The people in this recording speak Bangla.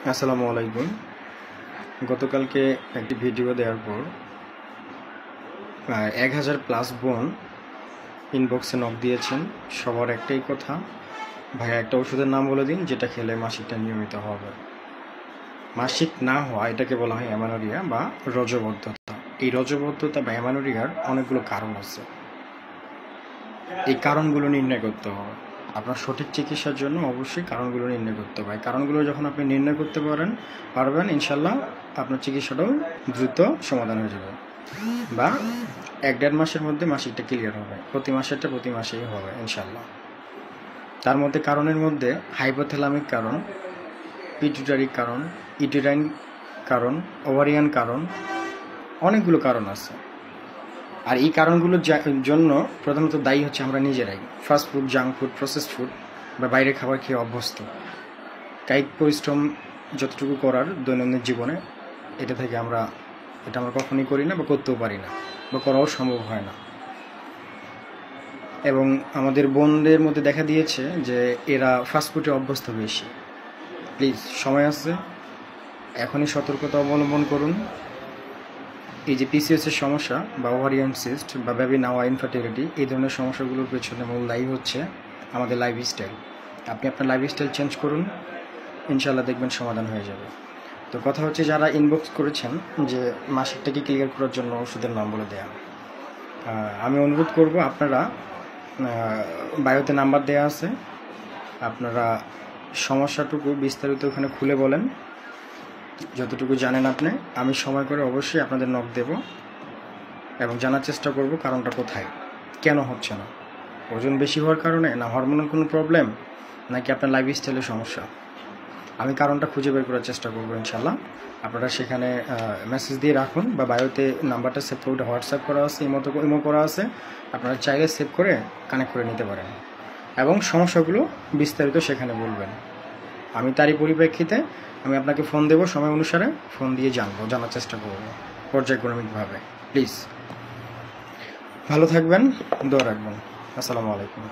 আসসালামু আলাইকুম। গতকালকে একটি ভিডিও দেওয়ার পর 1000+ বোন ইনবক্সে নক দিয়েছেন। সবার একটাই কথা, ভাইয়া একটা ওষুধের নাম বলে দিন যেটা খেলে মাসিকটা নিয়মিত হবে। মাসিক না হওয়া এটাকে বলা হয় অ্যামানোরিয়া বা রজবদ্ধতা। এই রজবদ্ধতা বা অ্যামানোরিয়ার অনেকগুলো কারণ আছে। এই কারণগুলো নির্ণয় করতে হবে। আপনার সঠিক চিকিৎসার জন্য অবশ্যই কারণগুলো নির্ণয় করতে হবে। কারণগুলো যখন আপনি নির্ণয় করতে পারবেন ইনশাল্লাহ আপনার চিকিৎসাটাও দ্রুত সমাধান হয়ে যাবে, বা 1-1.5 মাসের মধ্যে মাসিকটা ক্লিয়ার হবে। প্রতি মাসেই হবে ইনশাল্লাহ। তার মধ্যে কারণের মধ্যে হাইপোথ্যালামিক কারণ, পিটুইটারি কারণ, ইউটেরাইন কারণ, ওভারিয়ান কারণ, অনেকগুলো কারণ আছে। আর এই কারণগুলোর জন্য প্রধানত দায়ী হচ্ছে আমরা নিজেরাই। Fast food, junk food, processed food বা বাইরের খাবার খেয়ে অভ্যস্ত। কায়িক পরিশ্রম যতটুকু করার দৈনন্দিন জীবনে এটা আমরা কখনোই করি না, বা করতেও পারি না, বা করাও সম্ভব হয় না। এবং আমাদের বোনদের মধ্যে দেখা দিয়েছে যে এরা ফাস্টফুডে অভ্যস্ত বেশি। প্লিজ, সময় আছে, এখনই সতর্কতা অবলম্বন করুন। এই যে পিসিএসের সমস্যা বা ওভারিয়ান সিস্ট বা বেবি নাওয়া ইনফার্টিলিটি, এই ধরনের সমস্যাগুলোর পেছনে মূল দায়ী হচ্ছে আমাদের লাইফস্টাইল। আপনি আপনার লাইফস্টাইল চেঞ্জ করুন, ইনশাল্লাহ দেখবেন সমাধান হয়ে যাবে। তো কথা হচ্ছে, যারা ইনবক্স করেছেন যে মাসিকটাকে ক্লিয়ার করার জন্য ওষুধের নাম বলে দেয়া, আমি অনুরোধ করব আপনারা বায়োতে নাম্বার দেওয়া আছে, আপনারা সমস্যাটুকু বিস্তারিত ওখানে খুলে বলেন, যতটুকু জানেন আপনি। আমি সময় করে অবশ্যই আপনাদের নক দেব এবং জানার চেষ্টা করব কারণটা কোথায়, কেন হচ্ছে না। ওজন বেশি হওয়ার কারণে, না হরমোনাল কোনো প্রবলেম, নাকি আপনার লাইফস্টাইলের সমস্যা। আমি কারণটা খুঁজে বের করার চেষ্টা করবো ইনশাল্লাহ। আপনারা সেখানে মেসেজ দিয়ে রাখুন, বা বায়োতে নাম্বারটা সেভ করে হোয়াটসঅ্যাপ করা আছে, ইমো করা আছে, আপনারা চাইলে সেভ করে কানেক্ট করে নিতে পারেন এবং সমস্যাগুলো বিস্তারিত সেখানে বলবেন। আমি তারই পরিপ্রেক্ষিতে আমি আপনাকে ফোন দেবো, সময় অনুসারে ফোন দিয়ে জানার চেষ্টা করব পর্যায়ক্রমিকভাবে। প্লিজ ভালো থাকবেন, দোয়া রাখবেন। আসসালামু আলাইকুম।